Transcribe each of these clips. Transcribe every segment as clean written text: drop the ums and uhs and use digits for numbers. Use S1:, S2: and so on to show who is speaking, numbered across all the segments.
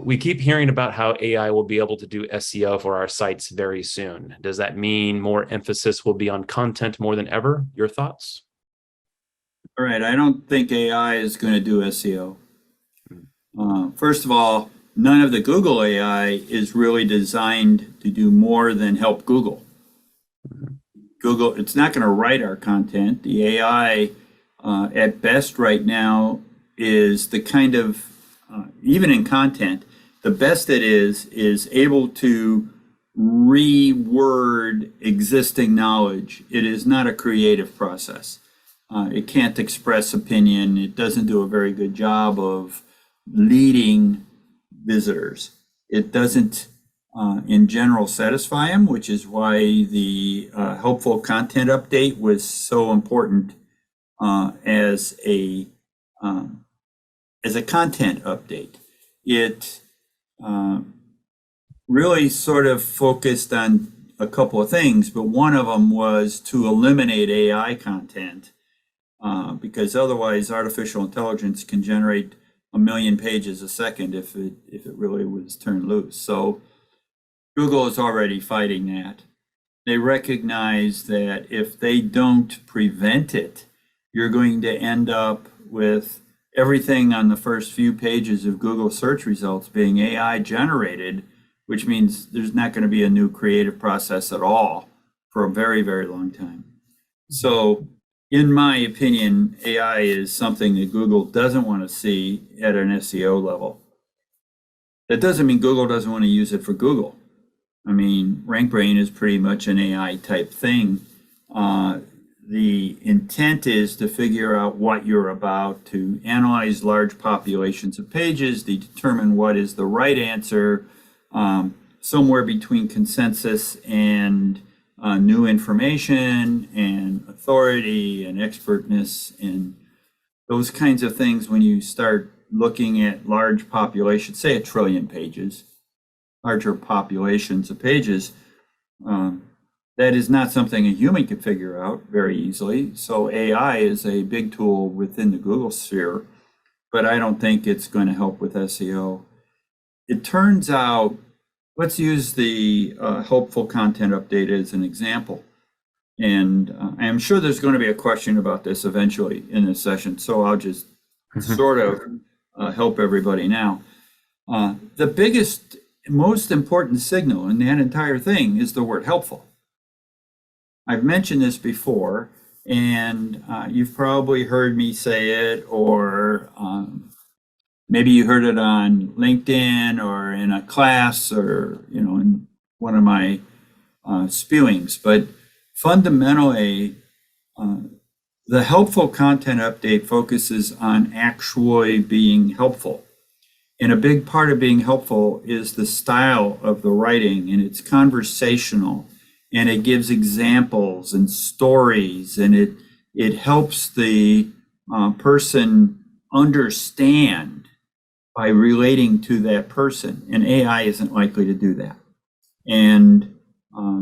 S1: we keep hearing about how AI will be able to do SEO for our sites very soon. Does that mean more emphasis will be on content more than ever? Your thoughts?
S2: All right, I don't think AI is going to do SEO. First of all, none of the Google AI is really designed to do more than help Google. Google, it's not going to write our content. The AI, at best right now, is the kind of, even in content, the best it is able to reword existing knowledge. It is not a creative process. It can't express opinion. It doesn't do a very good job of leading visitors. It doesn't, in general, satisfy them, which is why the helpful content update was so important as a content update. It really sort of focused on a couple of things, but one of them was to eliminate AI content because otherwise artificial intelligence can generate 1 million pages a second if it really was turned loose. So Google is already fighting that. They recognize that if they don't prevent it, you're going to end up with everything on the first few pages of Google search results being AI generated, which means there's not going to be a new creative process at all for a very, very long time. So in my opinion, AI is something that Google doesn't want to see at an SEO level. That doesn't mean Google doesn't want to use it for Google. I mean, RankBrain is pretty much an AI type thing. The intent is to figure out what you're about, to analyze large populations of pages, to determine what is the right answer, somewhere between consensus and new information and authority and expertness and those kinds of things. When you start looking at large populations, say 1 trillion pages, larger populations of pages, that is not something a human can figure out very easily. So AI is a big tool within the Google sphere, but I don't think it's going to help with SEO. It turns out, let's use the helpful content update as an example. And I'm sure there's going to be a question about this eventually in this session, so I'll just sort of help everybody now. The biggest, most important signal in that entire thing is the word helpful. I've mentioned this before, and you've probably heard me say it, or maybe you heard it on LinkedIn or in a class or, in one of my spewings. But fundamentally, the helpful content update focuses on actually being helpful. And a big part of being helpful is the style of the writing, and it's conversational, and it gives examples and stories, and it helps the person understand by relating to that person, and AI isn't likely to do that. And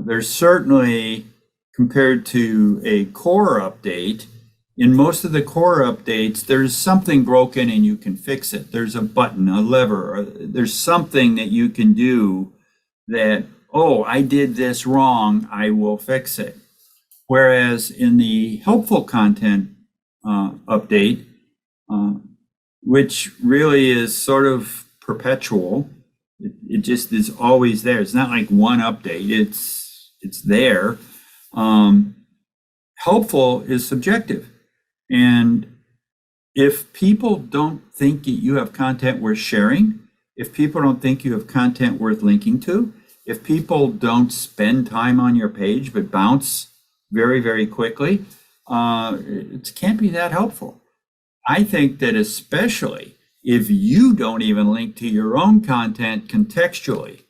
S2: there's certainly, compared to a core update, in most of the core updates, there's something broken and you can fix it. There's a button, a lever, there's something that you can do that, oh, I did this wrong, I will fix it. Whereas in the helpful content update, which really is sort of perpetual. It just is always there. It's not like one update, it's there. Helpful is subjective. And if people don't think that you have content worth sharing, if people don't think you have content worth linking to, if people don't spend time on your page but bounce very, very quickly, it can't be that helpful. I think that especially if you don't even link to your own content contextually,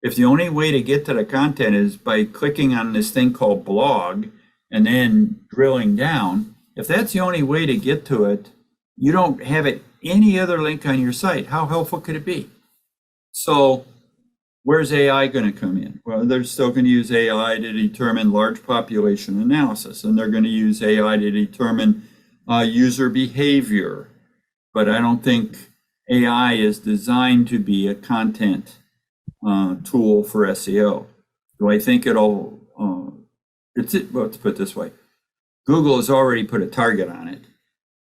S2: if the only way to get to the content is by clicking on this thing called blog and then drilling down, if that's the only way to get to it, you don't have it any other link on your site. How helpful could it be? So where's AI going to come in? Well, they're still going to use AI to determine large population analysis, and they're going to use AI to determine user behavior. But I don't think AI is designed to be a content tool for SEO. Do I think it'll, well, let's put it this way. Google has already put a target on it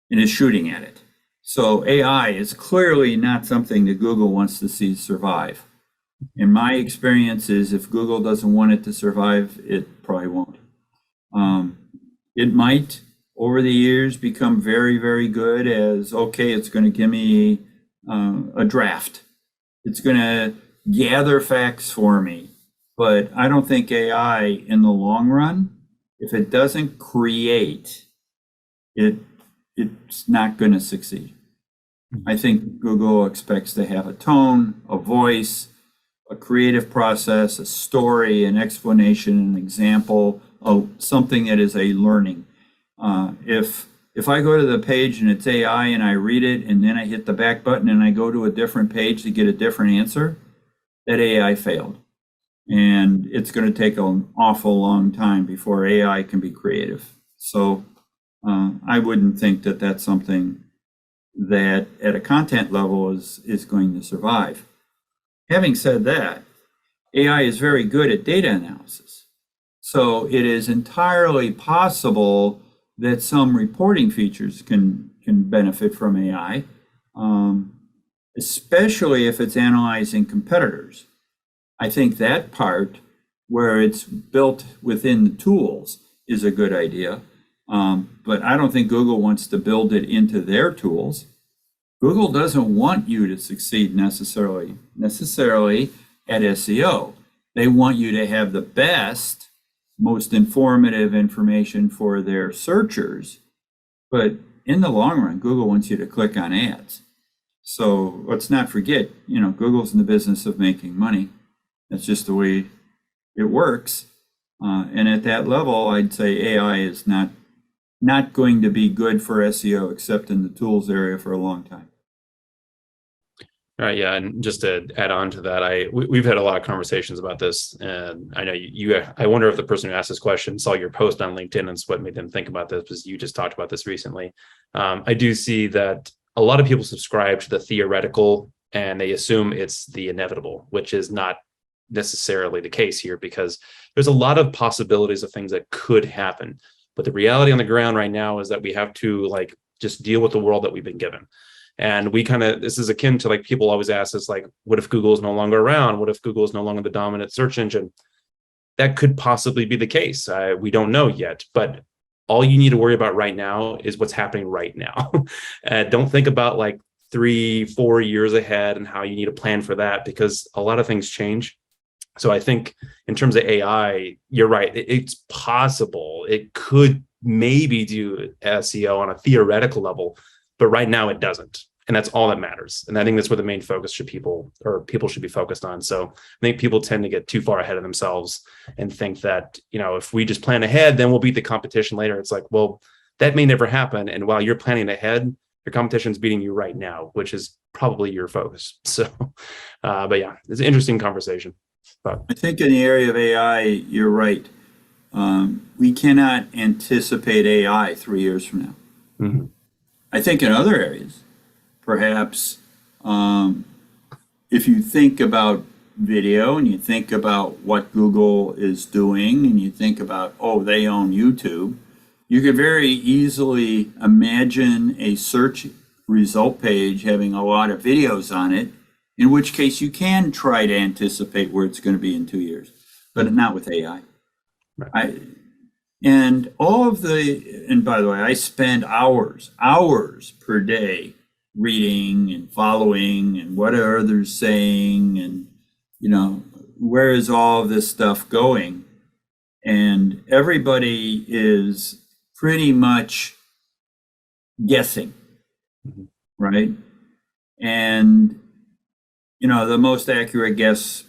S2: and is shooting at it. So AI is clearly not something that Google wants to see survive. In my experience is if Google doesn't want it to survive, it probably won't. It might, over the years, become very, very good as, okay, it's going to give me a draft. It's going to gather facts for me. But I don't think AI in the long run, if it doesn't create, it's not going to succeed. I think Google expects to have a tone, a voice, a creative process, a story, an explanation, an example, something that is a learning. If I go to the page and it's AI and I read it and then I hit the back button and I go to a different page to get a different answer, that AI failed. And it's going to take an awful long time before AI can be creative. So I wouldn't think that that's something that at a content level is going to survive. Having said that, AI is very good at data analysis. So it is entirely possible that some reporting features can benefit from AI, especially if it's analyzing competitors. I think that part where it's built within the tools is a good idea. But I don't think Google wants to build it into their tools. Google doesn't want you to succeed necessarily at SEO. They want you to have the best, most informative information for their searchers. But in the long run, Google wants you to click on ads. So let's not forget, Google's in the business of making money. That's just the way it works. And at that level, I'd say AI is not going to be good for SEO except in the tools area for a long time.
S1: All right, yeah, and just to add on to that, we've had a lot of conversations about this, and I know I wonder if the person who asked this question saw your post on LinkedIn and it's what made them think about this, because you just talked about this recently. I do see that a lot of people subscribe to the theoretical and they assume it's the inevitable, which is not necessarily the case here, because there's a lot of possibilities of things that could happen. But the reality on the ground right now is that we have to just deal with the world that we've been given. And this is akin to people always ask us, what if Google is no longer around? What if Google is no longer the dominant search engine? That could possibly be the case. We don't know yet, but all you need to worry about right now is what's happening right now. Don't think about 3-4 years ahead and how you need to plan for that, because a lot of things change. So I think in terms of AI, you're right. It's possible it could maybe do SEO on a theoretical level, but right now it doesn't. And that's all that matters. And I think that's where the main focus people should be focused on. So I think people tend to get too far ahead of themselves and think that, if we just plan ahead, then we'll beat the competition later. It's well, that may never happen. And while you're planning ahead, your competition's beating you right now, which is probably your focus. So, but yeah, it's an interesting conversation. But
S2: I think in the area of AI, you're right. We cannot anticipate AI 3 years from now.
S1: Mm-hmm.
S2: I think in other areas, perhaps if you think about video and you think about what Google is doing and you think about, they own YouTube, you could very easily imagine a search result page having a lot of videos on it, in which case you can try to anticipate where it's going to be in 2 years, but not with AI. Right. And by the way, I spend hours per day reading and following and what are others saying and, where is all of this stuff going? And everybody is pretty much guessing, right? And, the most accurate guess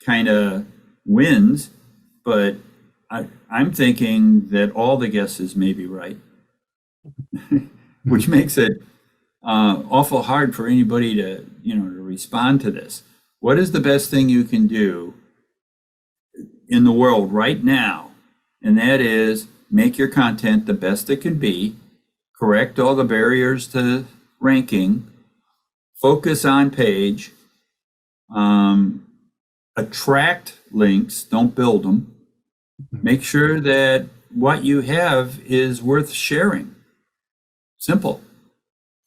S2: kind of wins, but I'm thinking that all the guesses may be right, which makes it awful hard for anybody to respond to this. What is the best thing you can do in the world right now? And that is make your content the best it can be, correct all the barriers to ranking, focus on page, attract links, don't build them. Make sure that what you have is worth sharing. Simple.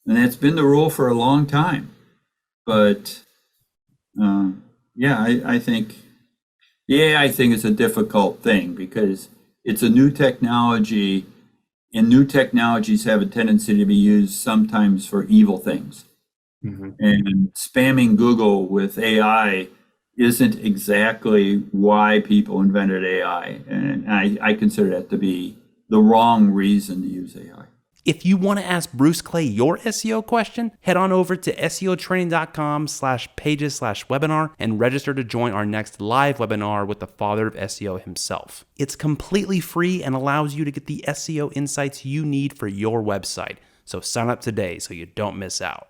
S2: And that's been the rule for a long time. But I think the AI thing is a difficult thing because it's a new technology, and new technologies have a tendency to be used sometimes for evil things. And spamming Google with AI isn't exactly why people invented AI. And I consider that to be the wrong reason to use AI.
S3: If you want to ask Bruce Clay your SEO question, head on over to seotraining.com/pages/webinar and register to join our next live webinar with the Father of SEO himself. It's completely free and allows you to get the SEO insights you need for your website. So sign up today so you don't miss out.